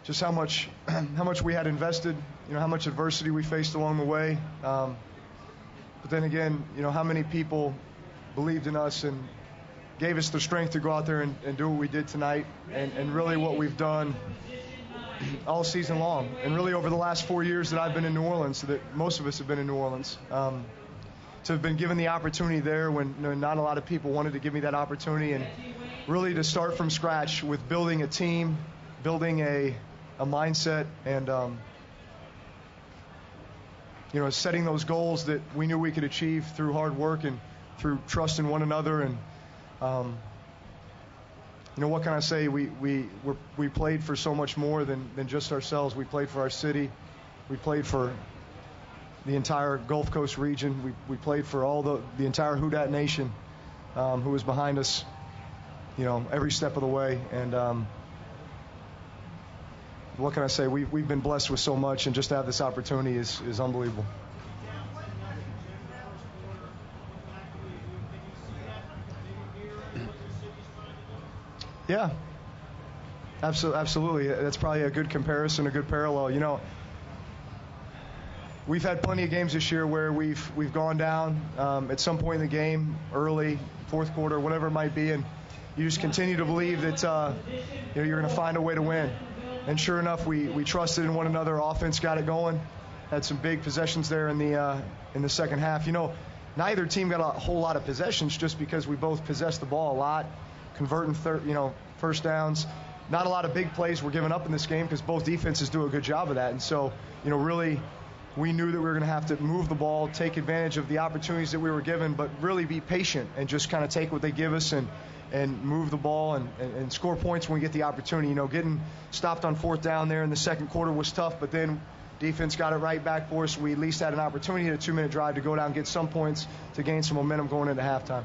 just how much we had invested, how much adversity we faced along the way. But then again, how many people believed in us and gave us the strength to go out there and do what we did tonight, and really what we've done all season long, and really over the last 4 years that I've been in New Orleans, that most of us have been in New Orleans, to have been given the opportunity there when not a lot of people wanted to give me that opportunity, and really to start from scratch with building a team, building a mindset, and setting those goals that we knew we could achieve through hard work and through trust in one another. And what can I say? We played for so much more than just ourselves. We played for our city. We played for the entire Gulf Coast region. We played for all the entire Houdat Nation, who was behind us, every step of the way. And what can I say? We've been blessed with so much, and just to have this opportunity is unbelievable. Yeah, absolutely. That's probably a good comparison, a good parallel. We've had plenty of games this year where we've gone down at some point in the game, early, fourth quarter, whatever it might be, and you just continue to believe that you're going to find a way to win. And sure enough, we trusted in one another. Offense got it going. Had some big possessions there in the second half. Neither team got a whole lot of possessions just because we both possessed the ball a lot, converting first downs. Not a lot of big plays were given up in this game because both defenses do a good job of that. And so, really, we knew that we were going to have to move the ball, take advantage of the opportunities that we were given, but really be patient and just kind of take what they give us and move the ball and score points when we get the opportunity. Getting stopped on fourth down there in the second quarter was tough, but then defense got it right back for us. We at least had an opportunity at a 2-minute drive to go down and get some points to gain some momentum going into halftime.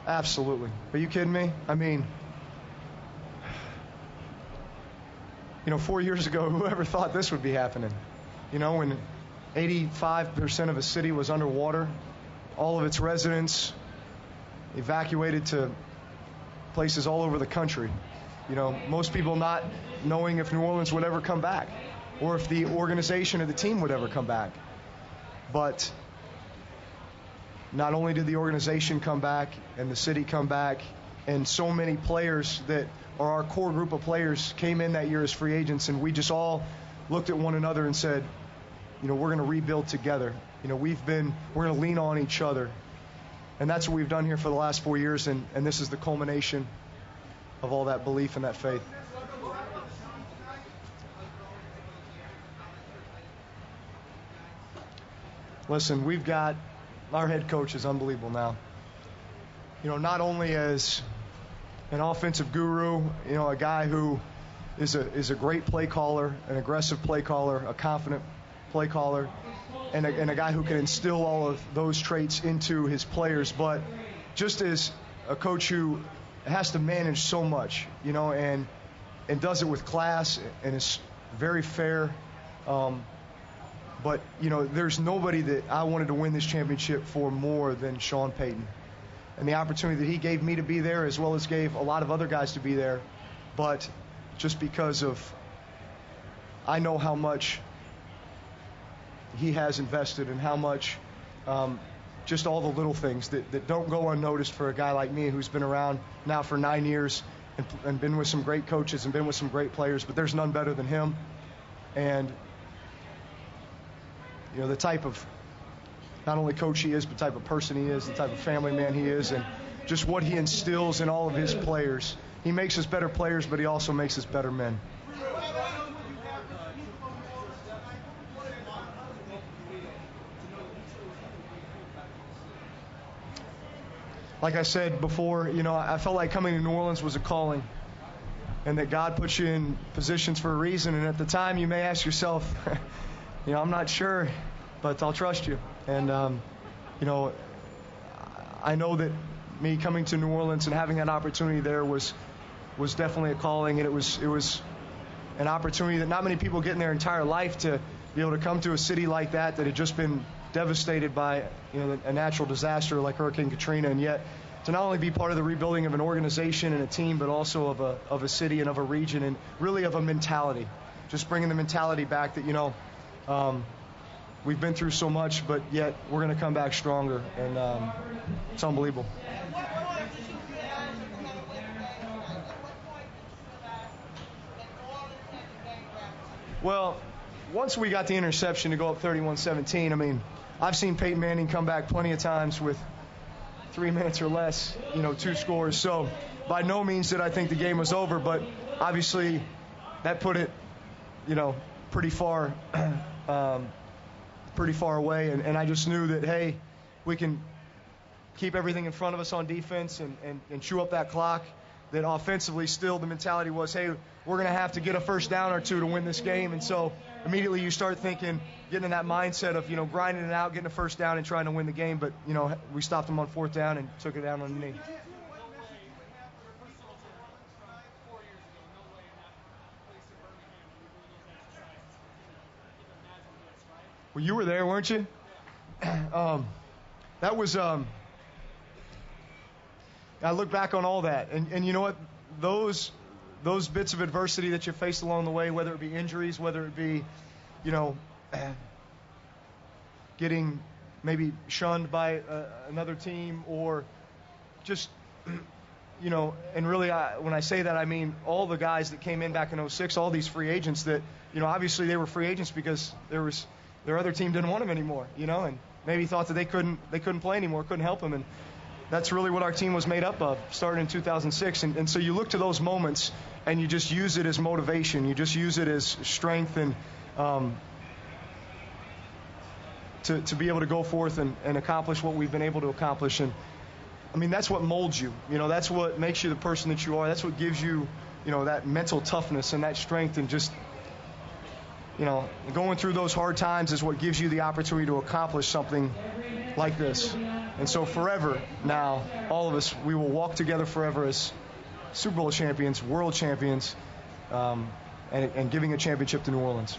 Absolutely. Are you kidding me? I mean, 4 years ago, whoever thought this would be happening? When 85% of a city was underwater, all of its residents evacuated to places all over the country. Most people not knowing if New Orleans would ever come back or if the organization of the team would ever come back. But not only did the organization come back and the city come back, and so many players that are our core group of players came in that year as free agents, and we just all looked at one another and said, we're going to rebuild together. We're going to lean on each other. And that's what we've done here for the last 4 years, and this is the culmination of all that belief and that faith. Listen, we've got our head coach is unbelievable now. Not only as an offensive guru, a guy who is a great play caller, an aggressive play caller, a confident play caller, and a guy who can instill all of those traits into his players, but just as a coach who has to manage so much, and does it with class and is very fair. But, there's nobody that I wanted to win this championship for more than Sean Payton. And the opportunity that he gave me to be there, as well as gave a lot of other guys to be there. But just because of, I know how much he has invested and how much, just all the little things that don't go unnoticed for a guy like me who's been around now for 9 years and been with some great coaches and been with some great players, but there's none better than him. And the type of not only coach he is, but the type of person he is, the type of family man he is, and just what he instills in all of his players. He makes us better players, but he also makes us better men. Like I said before, I felt like coming to New Orleans was a calling, and that God puts you in positions for a reason. And at the time, you may ask yourself, I'm not sure, but I'll trust you. And, I know that me coming to New Orleans and having that opportunity there was definitely a calling, and it was an opportunity that not many people get in their entire life, to be able to come to a city like that had just been devastated by a natural disaster like Hurricane Katrina, and yet to not only be part of the rebuilding of an organization and a team, but also of a city and of a region, and really of a mentality. Just bringing the mentality back that, we've been through so much, but yet we're going to come back stronger, and it's unbelievable. Well, once we got the interception to go up 31-17, I mean, I've seen Peyton Manning come back plenty of times with 3 minutes or less, 2 scores. So by no means did I think the game was over, but obviously that put it, pretty far away. And I just knew that, hey, we can keep everything in front of us on defense and chew up that clock. That offensively still the mentality was, hey, we're going to have to get a first down or two to win this game. And so immediately you start thinking, getting in that mindset of, grinding it out, getting a first down and trying to win the game. But, we stopped them on 4th down and took it down on the knee. Well, you were there, weren't you? That was I look back on all that, and you know what? Those bits of adversity that you faced along the way, whether it be injuries, whether it be, getting maybe shunned by another team, or just, and really when I say that, I mean all the guys that came in back in 06, all these free agents that, obviously they were free agents because their other team didn't want them anymore, and maybe thought that they couldn't play anymore, couldn't help them, and that's really what our team was made up of, starting in 2006. And so you look to those moments and you just use it as motivation. You just use it as strength and to be able to go forth and accomplish what we've been able to accomplish. And, I mean, that's what molds you. That's what makes you the person that you are. That's what gives you, that mental toughness and that strength, and just, going through those hard times is what gives you the opportunity to accomplish something like this. And so forever now, all of us, we will walk together forever as Super Bowl champions, world champions, and giving a championship to New Orleans.